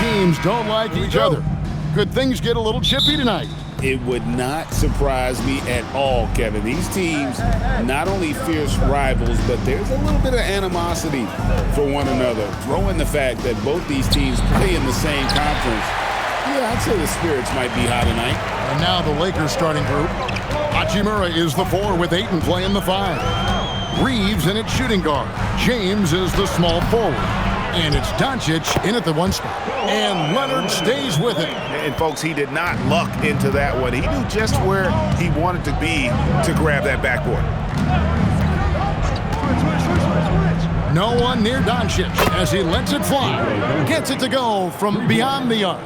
teams don't like each other. Could things get a little chippy tonight? It would not surprise me at all, Kevin. These teams, not only fierce rivals, but there's a little bit of animosity for one another. Throw in the fact that both these teams play in the same conference. Yeah, I'd say the spirits might be high tonight. And now the Lakers starting group. Hachimura is the 4 with Ayton playing the 5. Reeves in at shooting guard. James is the small forward. And it's Doncic in at the 1 spot. And Leonard stays with it. And folks, he did not luck into that one. He knew just where he wanted to be to grab that backboard. No one near Doncic as he lets it fly. Gets it to go from beyond the arc.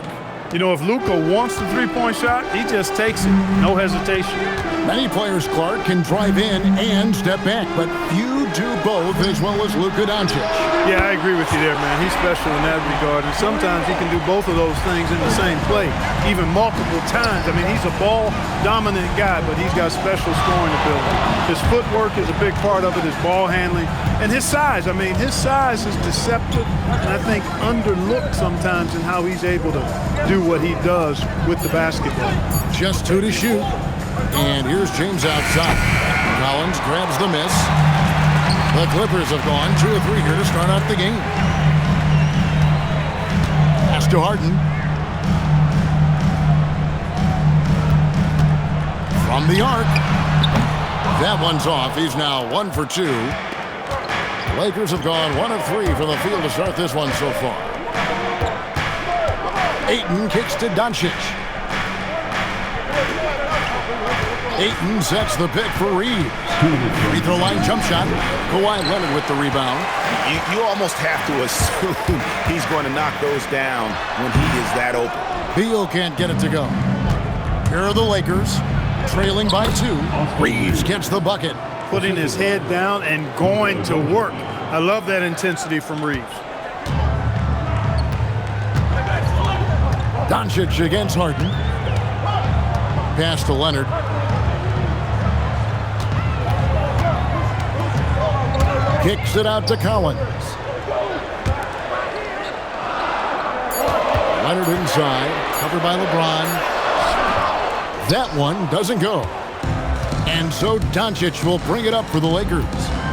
You know, if Luka wants the three-point shot, he just takes it. No hesitation. Many players, Clark, can drive in and step back, but few do both as well as Luka Doncic. Yeah, I agree with you there, man. He's special in that regard, and sometimes he can do both of those things in the same play, even multiple times. I mean, he's a ball-dominant guy, but he's got special scoring ability. His footwork is a big part of it, his ball handling, and his size. I mean, his size is deceptive, and I think underlooked sometimes in how he's able to do what he does with the basketball. Just 2 to shoot. And here's James outside. Collins grabs the miss. The Clippers have gone 2 of 3 here to start out the game. Pass to Harden. From the arc. That one's off. He's now 1 for 2. The Lakers have gone 1 of 3 from the field to start this one so far. Ayton kicks to Doncic. Ayton sets the pick for Reeves. Free throw line jump shot. Kawhi Leonard with the rebound. You almost have to assume he's going to knock those down when he is that open. Beal can't get it to go. Here are the Lakers, trailing by 2. Reeves gets the bucket. Putting his head down and going to work. I love that intensity from Reeves. Doncic against Harden. Pass to Leonard. Kicks it out to Collins. Leonard inside, covered by LeBron. That one doesn't go. And so Doncic will bring it up for the Lakers.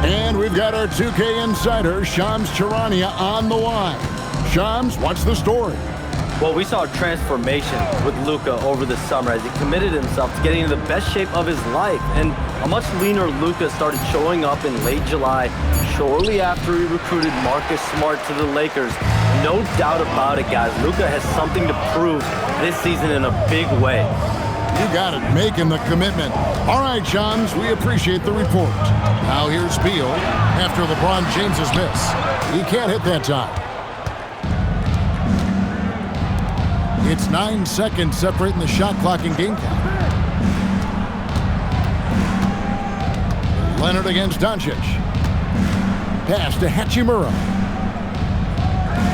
And we've got our 2K insider, Shams Charania, on the line. Shams, what's the story? Well, we saw a transformation with Luka over the summer as he committed himself to getting into the best shape of his life. And a much leaner Luka started showing up in late July, shortly after he recruited Marcus Smart to the Lakers. No doubt about it, guys. Luka has something to prove this season in a big way. You got it, making the commitment. All right, Shams, we appreciate the report. Now here's Beal after LeBron James's miss. He can't hit that time. It's 9 seconds separating the shot clock and game count. Leonard against Doncic. Pass to Hachimura.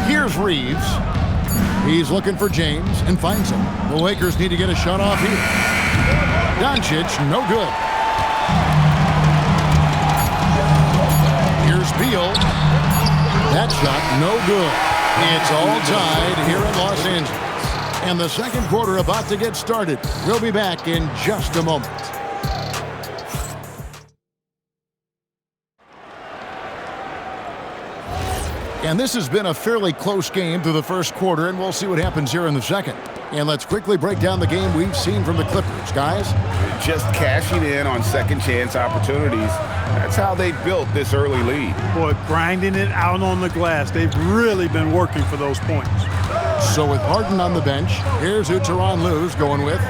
Here's Reeves. He's looking for James and finds him. The Lakers need to get a shot off here. Doncic, no good. Here's Beal. That shot, no good. It's all tied here in Los Angeles. And the second quarter about to get started. We'll be back in just a moment. And this has been a fairly close game through the first quarter, and we'll see what happens here in the second. And let's quickly break down the game we've seen from the Clippers, guys. Just cashing in on second chance opportunities. That's how they built this early lead. Boy, grinding it out on the glass. They've really been working for those points. So with Harden on the bench, here's who Tyronn Lue's going with.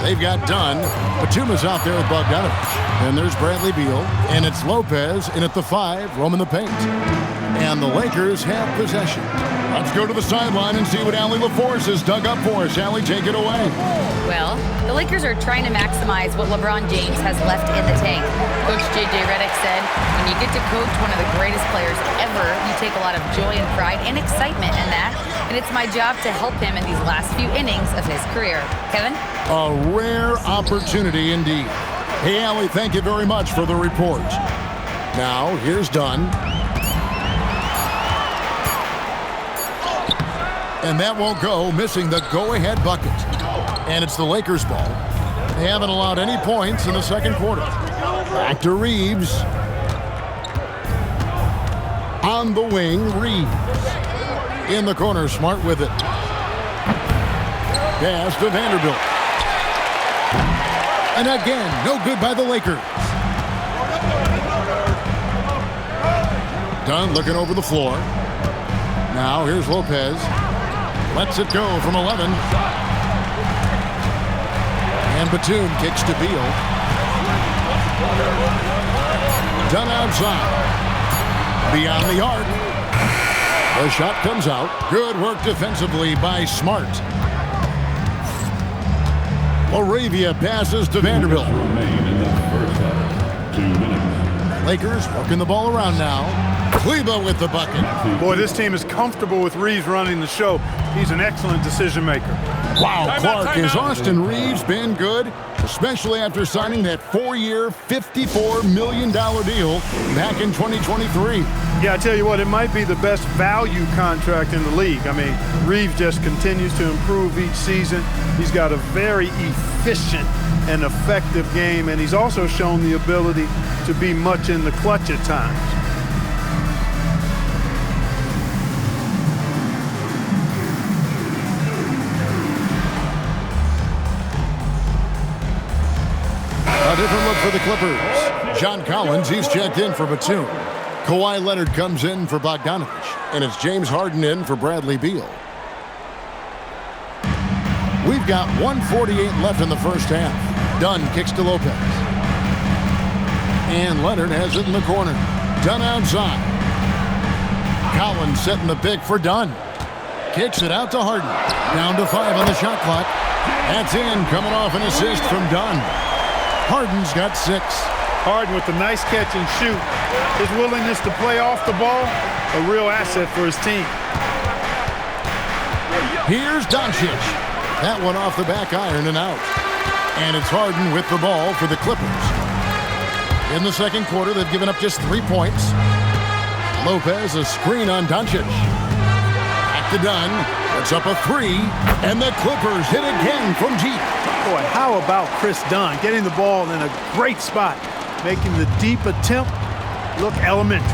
They've got Dunn. Batuma's out there with Bogdanovich. And there's Bradley Beal. And it's Lopez in at the 5, roaming the paint. And the Lakers have possession. Let's go to the sideline and see what Allie LaForce has dug up for us. Allie, take it away. Well, the Lakers are trying to maximize what LeBron James has left in the tank. Coach J.J. Redick said, when you get to coach one of the greatest players ever, you take a lot of joy and pride and excitement in that. And it's my job to help him in these last few innings of his career. Kevin? A rare opportunity indeed. Hey, Allie, thank you very much for the report. Now, here's Dunn. And that won't go, missing the go-ahead bucket. And it's the Lakers' ball. They haven't allowed any points in the second quarter. Back to Reeves. On the wing, Reeves. In the corner, Smart with it. Pass to Vanderbilt. And again, no good by the Lakers. Dunn looking over the floor. Now here's Lopez. Lets it go from 11. And Batum kicks to Beal. Dunn outside. Beyond the arc. The shot comes out. Good work defensively by Smart. Laravia passes to Vanderbilt. Lakers working the ball around now. Kleba with the bucket. Boy, this team is comfortable with Reeves running the show. He's an excellent decision maker. Wow, Clark, has Austin Reeves been good? Especially after signing that 4-year, $54 million deal back in 2023. Yeah, I tell you what, it might be the best value contract in the league. I mean, Reeves just continues to improve each season. He's got a very efficient and effective game, and he's also shown the ability to be much in the clutch at times. A different look for the Clippers. John Collins, he's checked in for Batum. Kawhi Leonard comes in for Bogdanovich. And it's James Harden in for Bradley Beal. We've got 1:48 left in the first half. Dunn kicks to Lopez. And Leonard has it in the corner. Dunn outside. Collins setting the pick for Dunn. Kicks it out to Harden. Down to 5 on the shot clock. That's in, coming off an assist from Dunn. Harden's got 6. Harden with the nice catch and shoot. His willingness to play off the ball, a real asset for his team. Here's Doncic. That one off the back iron and out. And it's Harden with the ball for the Clippers. In the second quarter, they've given up just 3 points. Lopez, a screen on Doncic. Back to Dunn. Puts up a 3. And the Clippers hit again from deep. Boy, how about Chris Dunn getting the ball in a great spot, making the deep attempt look elementary.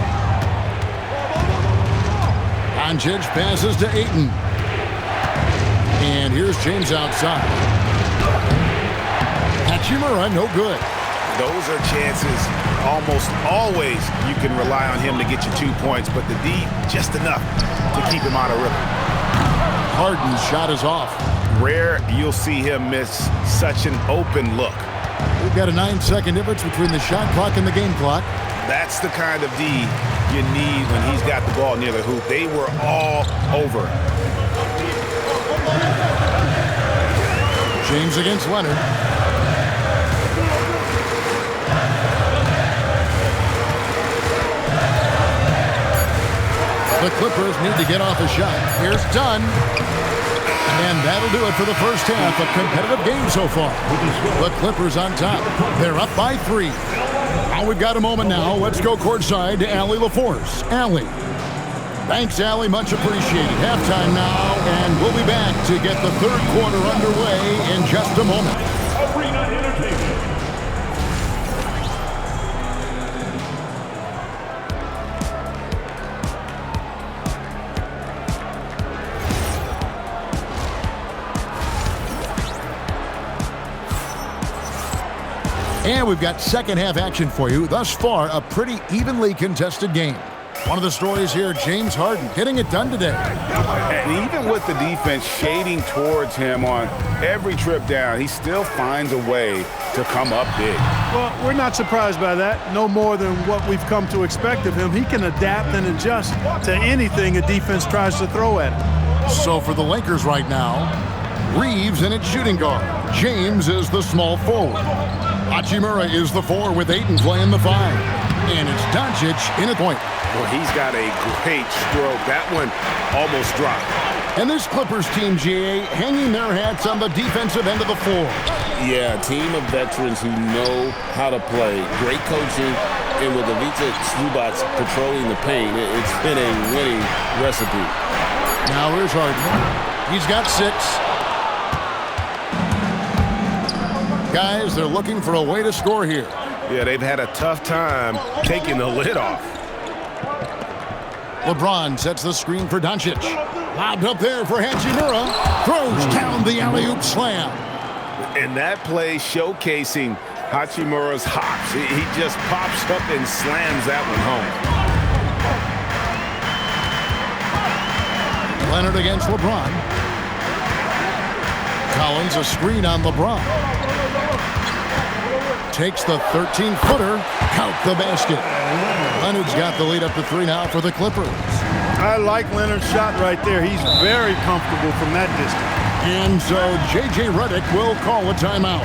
Doncic passes to Ayton. And here's James outside. Hachimura, no good. Those are chances almost always you can rely on him to get you 2 points, but the D, just enough to keep him out of rhythm. Harden's shot is off. Rare you'll see him miss such an open look. We've got a 9-second difference between the shot clock and the game clock. That's the kind of D you need when he's got the ball near the hoop. They were all over. James against Leonard. The Clippers need to get off a shot. Here's Dunn. And that'll do it for the first half. A competitive game so far. The Clippers on top. They're up by 3. Now we've got a moment now. Let's go courtside to Allie LaForce. Allie. Thanks, Allie. Much appreciated. Halftime now, and we'll be back to get the third quarter underway in just a moment. Arena Entertainment. And we've got second half action for you. Thus far, a pretty evenly contested game. One of the stories here, James Harden getting it done today. And even with the defense shading towards him on every trip down, he still finds a way to come up big. Well, we're not surprised by that. No more than what we've come to expect of him. He can adapt and adjust to anything a defense tries to throw at him. So for the Lakers right now, Reeves in its shooting guard. James is the small forward. Hachimura is the 4 with Ayton playing the 5. And it's Doncic in at point. Well, he's got a great stroke. That one almost dropped. And this Clippers team, GA, hanging their hats on the defensive end of the floor. Yeah, a team of veterans who know how to play. Great coaching, and with Ivica Zubac patrolling the paint, it's been a winning recipe. Now here's Harden. He's got 6. Guys, they're looking for a way to score here. Yeah, they've had a tough time taking the lid off. LeBron sets the screen for Doncic. Lobbed up there for Hachimura. Throws down the alley-oop slam. And that play showcasing Hachimura's hops. He just pops up and slams that one home. Leonard against LeBron. Collins a screen on LeBron. Takes the 13-footer. Count the basket. Leonard's got the lead up to 3 now for the Clippers. I like Leonard's shot right there. He's very comfortable from that distance. And so J.J. Redick will call a timeout.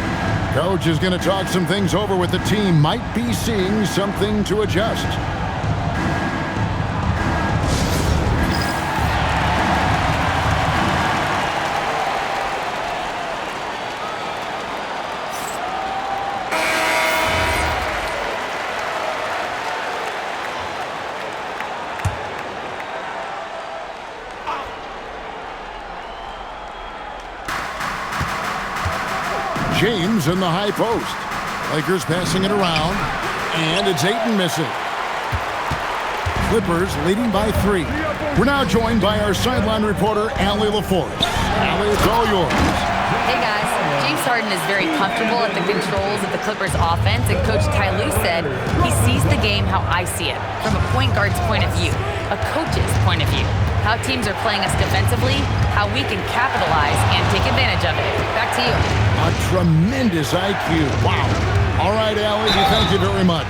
Coach is going to talk some things over with the team. Might be seeing something to adjust. James in the high post. Lakers passing it around, and it's Ayton missing. Clippers leading by 3. We're now joined by our sideline reporter, Allie LaForce. Allie, it's all yours. Hey guys, James Harden is very comfortable at the controls of the Clippers offense, and Coach Ty Lue said he sees the game how I see it, from a point guard's point of view, a coach's point of view. How teams are playing us defensively, how we can capitalize and take advantage of it. Back to you. A tremendous IQ. Wow. All right, Allie, thank you very much.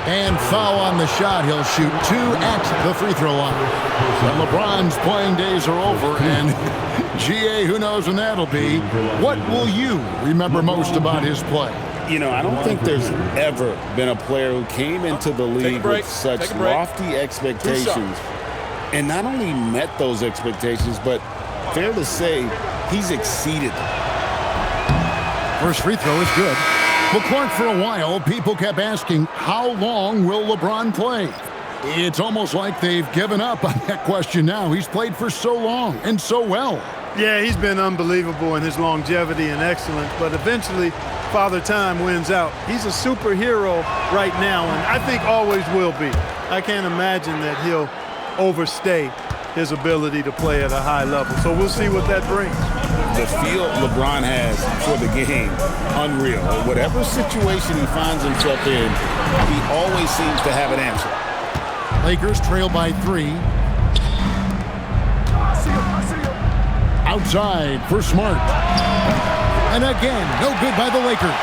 And foul on the shot. He'll shoot 2 at the free throw line. But LeBron's playing days are over, and GA, who knows when that'll be. What will you remember most about his play? You know, I don't think there's ever been a player who came into the league with such lofty expectations and not only met those expectations, but fair to say, he's exceeded them. First free throw is good. Well, Clark, for a while, people kept asking, how long will LeBron play? It's almost like they've given up on that question now. He's played for so long and so well. Yeah, he's been unbelievable in his longevity and excellence, but eventually Father Time wins out. He's a superhero right now, and I think always will be. I can't imagine that he'll overstay his ability to play at a high level. So we'll see what that brings. The feel LeBron has for the game, unreal. Whatever situation he finds himself in, he always seems to have an answer. Lakers trail by 3. Outside for Smart. And again, no good by the Lakers.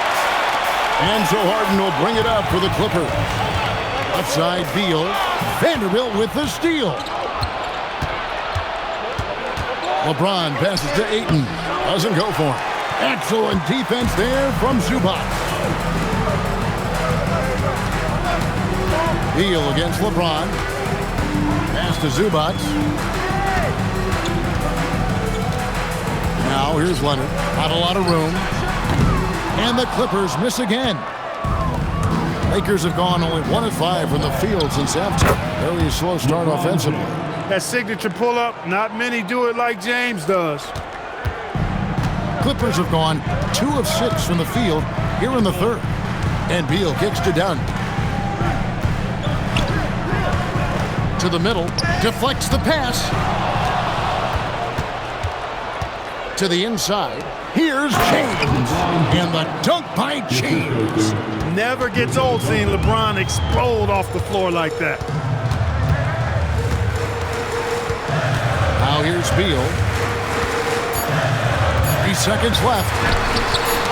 And so Harden will bring it up for the Clippers. Outside Beal. Vanderbilt with the steal. LeBron passes to Ayton. Doesn't go for him. Excellent defense there from Zubac. Beal against LeBron. Pass to Zubac. Now here's Leonard. Not a lot of room. And the Clippers miss again. Lakers have gone only 1 of 5 from the field since halftime. Very slow start offensively. That signature pull-up, not many do it like James does. Clippers have gone 2 of 6 from the field here in the third. And Beal kicks to Dunn. To the middle, deflects the pass. To the inside, here's James. And the dunk by James. Never gets old seeing LeBron explode off the floor like that. Now here's Beal. 3 seconds left.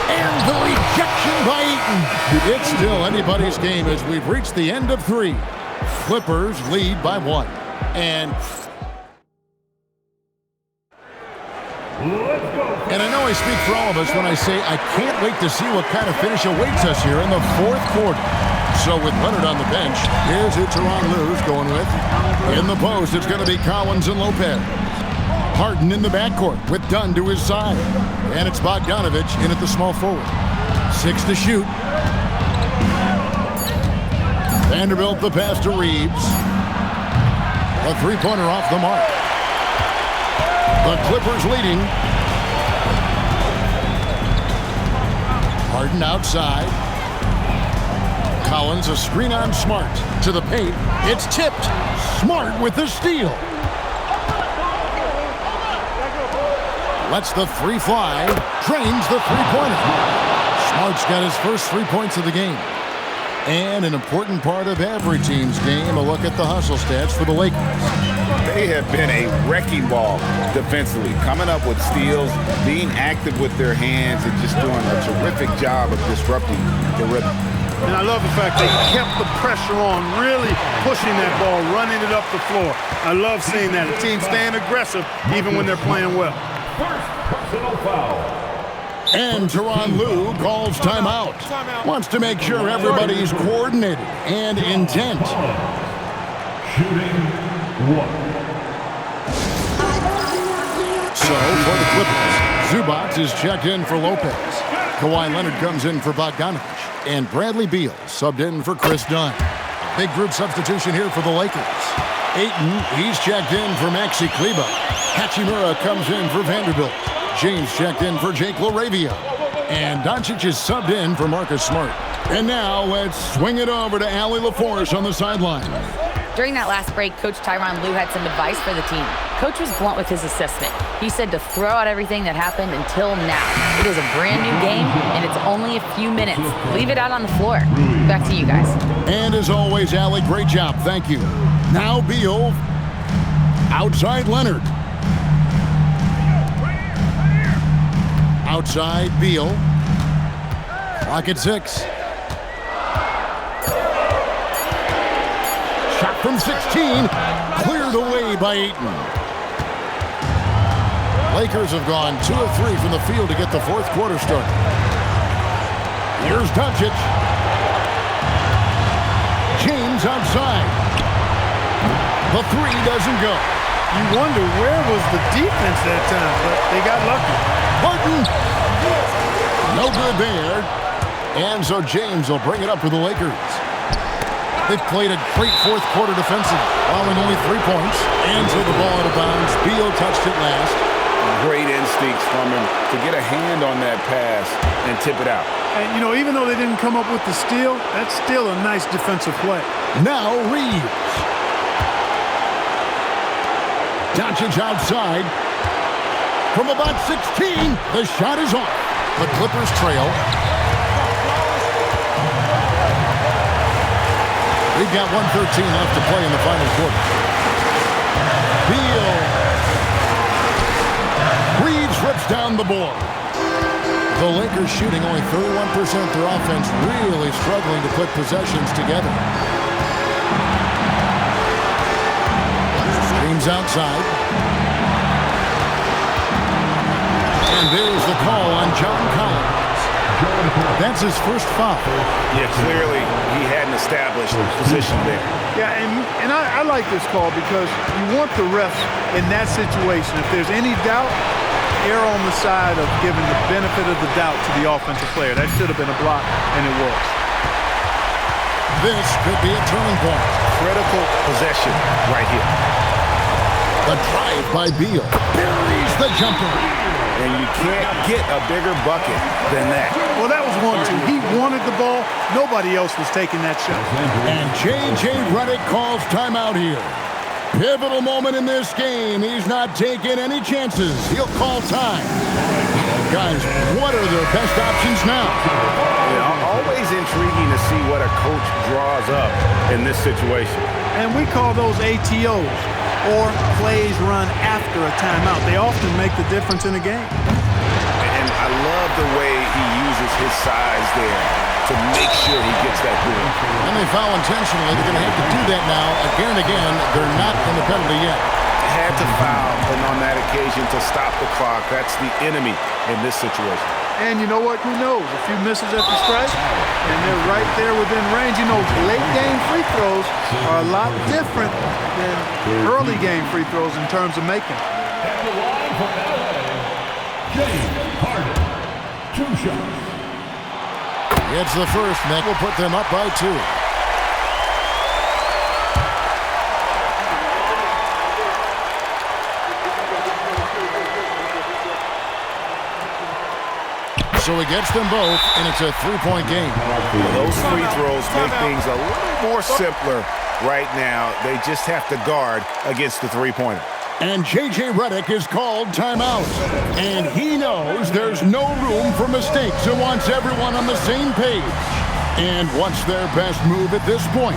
And the rejection by Ayton. It's still anybody's game as we've reached the end of 3. Clippers lead by 1. And I know I speak for all of us when I say I can't wait to see what kind of finish awaits us here in the 4th quarter. So with Leonard on the bench, here's who Tyronn Lue's going with. In the post, it's going to be Collins and Lopez. Harden in the backcourt with Dunn to his side. And it's Bogdanovich in at the small forward. 6 to shoot. Vanderbilt the pass to Reeves. A 3-pointer off the mark. The Clippers leading. Harden outside. Collins, a screen on Smart. To the paint. It's tipped. Smart with the steal. Lets the three fly. Drains the three-pointer. Smart's got his first 3 points of the game. And an important part of every team's game, a look at the hustle stats for the Lakers. They have been a wrecking ball defensively, coming up with steals, being active with their hands, and just doing a terrific job of disrupting the rhythm. And I love the fact they kept the pressure on, really pushing that ball, running it up the floor. I love seeing that. A team staying aggressive even when they're playing well. First personal foul. And Tyronn Lue calls timeout. Wants to make sure everybody's coordinated and intent. Shooting one. So for the Clippers, Zubac is checked in for Lopez. Kawhi Leonard comes in for Bogdanovich. And Bradley Beal subbed in for Chris Dunn. Big group substitution here for the Lakers. Ayton, he's checked in for Maxi Kleber. Hachimura comes in for Vanderbilt. James checked in for Jake LaRavia. And Doncic is subbed in for Marcus Smart. And now let's swing it over to Allie LaForce on the sideline. During that last break, Coach Tyronn Lue had some advice for the team. Coach was blunt with his assessment. He said to throw out everything that happened until now. It is a brand new game, and it's only a few minutes. Leave it out on the floor. Back to you guys. And as always, Allie, great job. Thank you. Now Beal. Outside Leonard. Outside Beal. Clock at 6. Shot from 16. Cleared away by Ayton. Lakers have gone 2 of 3 from the field to get the fourth quarter started. Here's Doncic. James outside. The three doesn't go. You wonder where was the defense that time, but they got lucky. Harden. No good there. And so James will bring it up for the Lakers. They've played a great fourth quarter defensive, allowing only 3 points. And so the ball out of bounds. Beal touched it last. Great instincts from him to get a hand on that pass and tip it out. And, you know, even though they didn't come up with the steal, that's still a nice defensive play. Now Reeves. Doncic outside. From about 16, the shot is off. The Clippers trail. We've got 1:13 left to play in the final quarter. Beal. Reeves rips down the board. The Lakers shooting only 31%. Their offense really struggling to put possessions together. Streams outside. And there's the call on John Collins. That's his first foul. Yeah, clearly he hadn't established position there. Yeah, and I like this call because you want the refs in that situation. If there's any doubt, err on the side of giving the benefit of the doubt to the offensive player. That should have been a block, and it was. This could be a turning point. Critical possession right here. The drive by Beal. Buries the jumper. And you can't get a bigger bucket than that. Well, that was 1-2. He wanted the ball. Nobody else was taking that shot. And J.J. Redick calls timeout here. Pivotal moment in this game. He's not taking any chances. He'll call time. Guys, what are their best options now? Yeah, always intriguing to see what a coach draws up in this situation. And we call those ATOs, or plays run after a timeout. They often make the difference in a game. And I love the way he uses his size there to make sure he gets that goal. And they foul intentionally. They're going to have to do that now again and again. They're not in the penalty yet. Had to foul, and on that occasion to stop the clock. That's the enemy in this situation. And you know what? Who knows? A few misses at the stripe, and they're right there within range. You know, late game free throws are a lot different than early game free throws in terms of making. And the line for LA, James Harden. 2 shots. It's the first, and that will put them up by 2. so he gets them both, and it's a three-point game. Those free throws make things a little more simpler right now. They just have to guard against the three-pointer. And J.J. Redick is called timeout. And he knows there's no room for mistakes and wants everyone on the same page. And wants their best move at this point.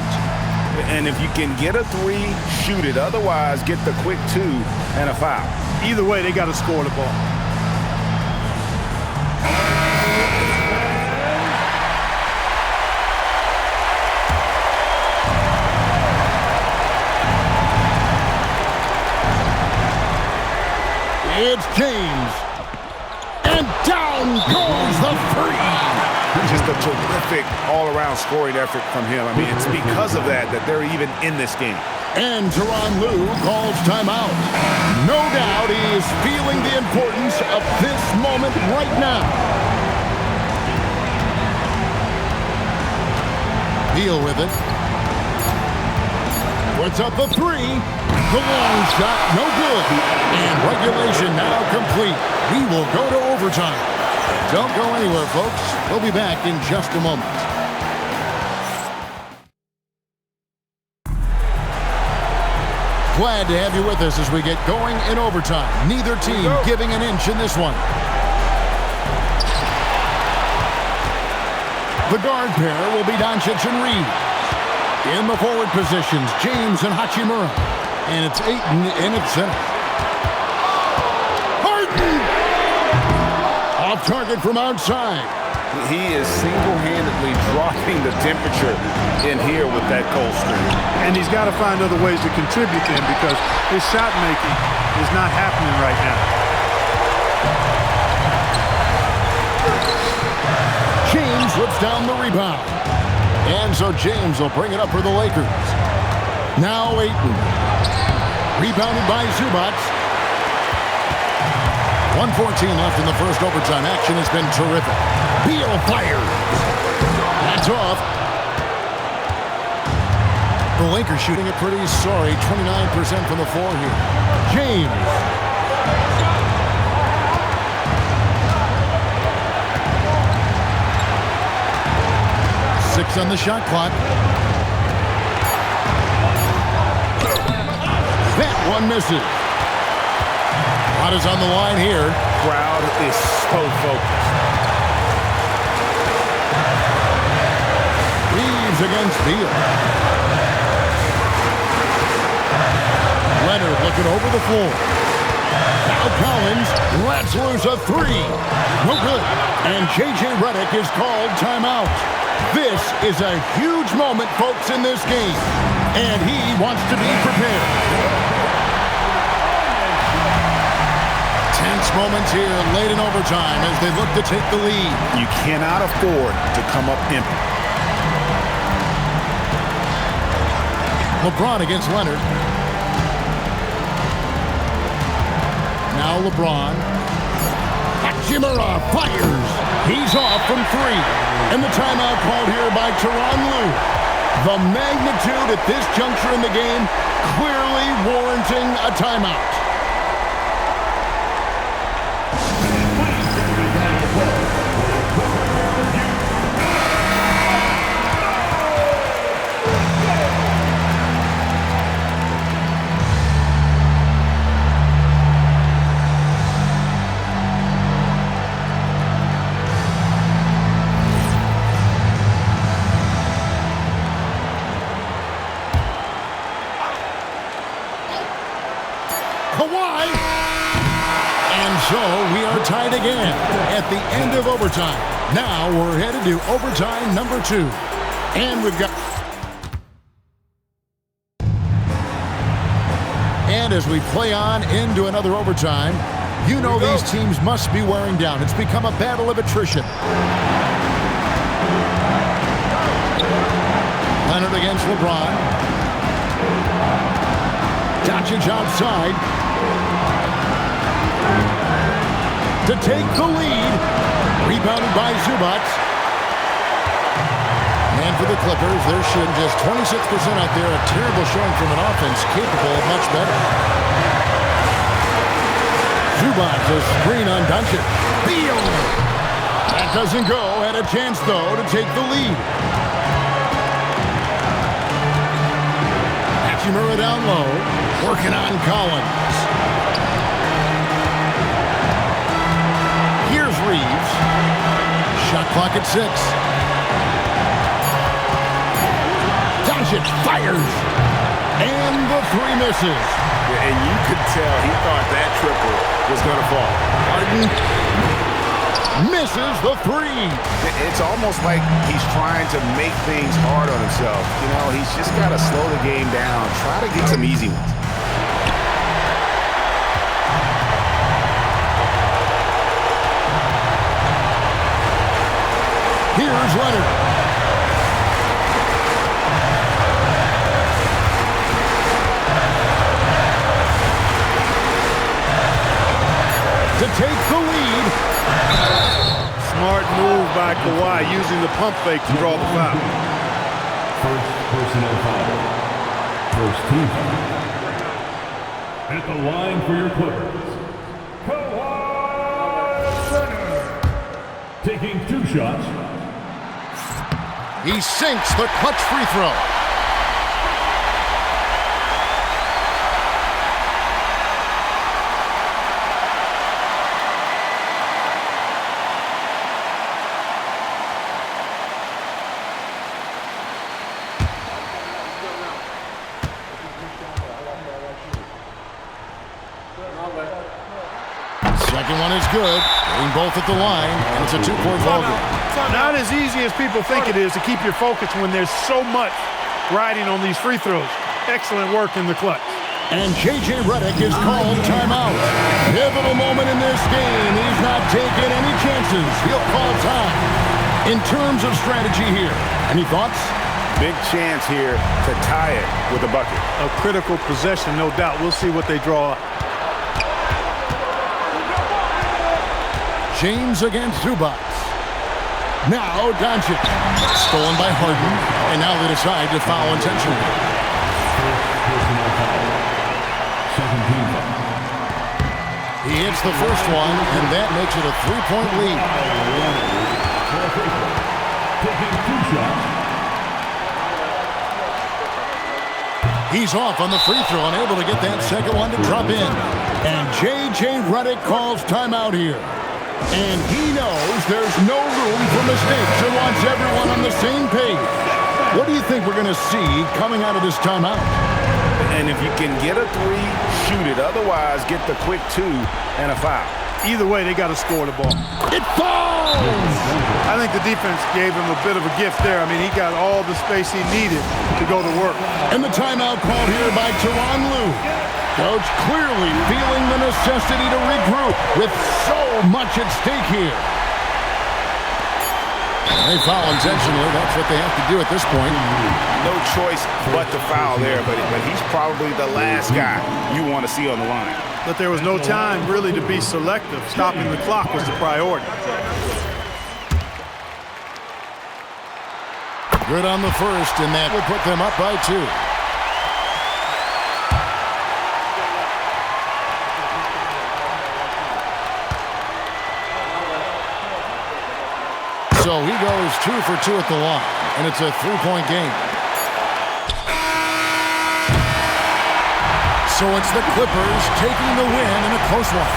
And if you can get a three, shoot it. Otherwise, get the quick two and a foul. Either way, they got to score the ball. It's James. And down goes the three. Just a terrific all-around scoring effort from him. I mean, it's because of that they're even in this game. And Tyronn Lue calls timeout. No doubt he is feeling the importance of this moment right now. Beal with it. Puts up the three. The long shot, no good. And regulation now complete. We will go to overtime. Don't go anywhere, folks. We'll be back in just a moment. Glad to have you with us as we get going in overtime. Neither team giving an inch in this one. The guard pair will be Doncic and Reed. In the forward positions, James and Hachimura. And it's Ayton in its center. Harden! Off target from outside. He is single-handedly dropping the temperature in here with that cold streak. And he's got to find other ways to contribute to him because his shot making is not happening right now. James whips down the rebound. And so James will bring it up for the Lakers. Now Ayton. Rebounded by Zubac. 1:14 left in the first overtime. Action has been terrific. Beal fires. That's off. The Lakers shooting it pretty sorry. 29% from the floor here. James. Six on the shot clock. That one misses. What is on the line here? Crowd is so focused. Reeves against Beal. Leonard looking over the floor. Now Collins lets loose a three. No good. And J.J. Redick is called timeout. This is a huge moment, folks, in this game. And he wants to be prepared. Tense moments here late in overtime as they look to take the lead. You cannot afford to come up empty. LeBron against Leonard. Now LeBron. Hachimura fires. He's off from three. And the timeout called here by Tyronn Lue. The magnitude at this juncture in the game clearly warranting a timeout. So we are tied again at the end of overtime. Now we're headed to overtime number 2. And we've got... And as we play on into another overtime, you know these teams must be wearing down. It's become a battle of attrition. Leonard against LeBron. Doncic outside. To take the lead. Rebounded by Zubac. And for the Clippers, they're shooting just 26% out there. A terrible showing from an offense capable of much better. Zubac, a screen on Doncic. Beal. That That doesn't go. Had a chance, though, to take the lead. Hachimura down low. Working on Collins. Here's Reeves. Shot clock at 6. Doncic fires. And the 3 misses. And you could tell he thought that triple was going to fall. Harden misses the 3. It's almost like he's trying to make things hard on himself. You know, he's just got to slow the game down, try to get some easy ones. Here's Leonard. To take the lead. Smart move by Kawhi, using the pump fake to draw the foul. First personal foul. First team foul. At the line for your Clippers, Kawhi Leonard. Taking 2 shots. He sinks the clutch free throw. Second one is good. Getting both at the line, and it's a 2-point ball game. Not as easy as people think it is to keep your focus when there's so much riding on these free throws. Excellent work in the clutch. And J.J. Redick is called timeout. Pivotal moment in this game. He's not taking any chances. He'll call time. In terms of strategy here, any thoughts? Big chance here to tie it with a bucket. A critical possession, no doubt. We'll see what they draw up. James against Zubac. Now Doncic. Stolen by Harden. And now they decide to foul intentionally. Personal foul. Second team foul. He hits the first one, and that makes it a 3-point lead. Taking 2 shots. He's off on the free throw, unable to get that second one to drop in. And J.J. Redick calls timeout here. And he knows there's no room for mistakes and wants everyone on the same page. What do you think we're going to see coming out of this timeout? And if you can get a 3, shoot it. Otherwise, get the quick 2 and a foul. Either way, they got to score the ball. It falls! I think the defense gave him a bit of a gift there. I mean, he got all the space he needed to go to work. And the timeout called here by Tyronn Lue. Coach clearly feeling the necessity to regroup with so much at stake here. They foul intentionally. That's what they have to do at this point. No choice but to foul there, but he's probably the last guy you want to see on the line. But there was no time really to be selective. Stopping the clock was the priority. Good on the first, and that will put them up by 2. So he goes 2 for 2 at the line, and it's a 3-point game. So it's the Clippers taking the win in a close one.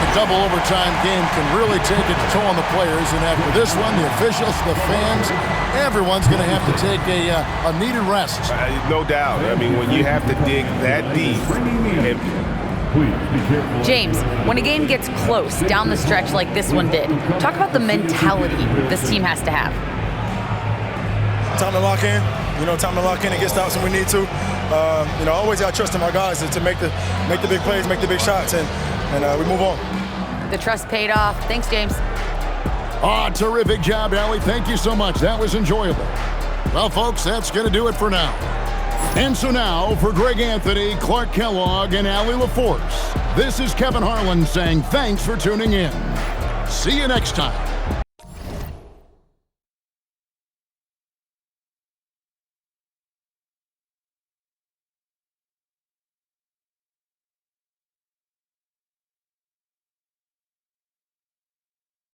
The double overtime game can really take its toll on the players, and after this one, the officials, the fans, everyone's going to have to take a needed rest. No doubt. I mean, when you have to dig that deep. James, when a game gets close down the stretch like this one did, talk about the mentality this team has to have. Time to lock in. Time to lock in and get stops when we need to. Always got to trust in our guys to make the big plays, make the big shots, and we move on. The trust paid off. Thanks, James. Terrific job, Allie. Thank you so much. That was enjoyable. Well, folks, that's going to do it for now. And so now, for Greg Anthony, Clark Kellogg, and Allie LaForce, this is Kevin Harlan saying thanks for tuning in. See you next time.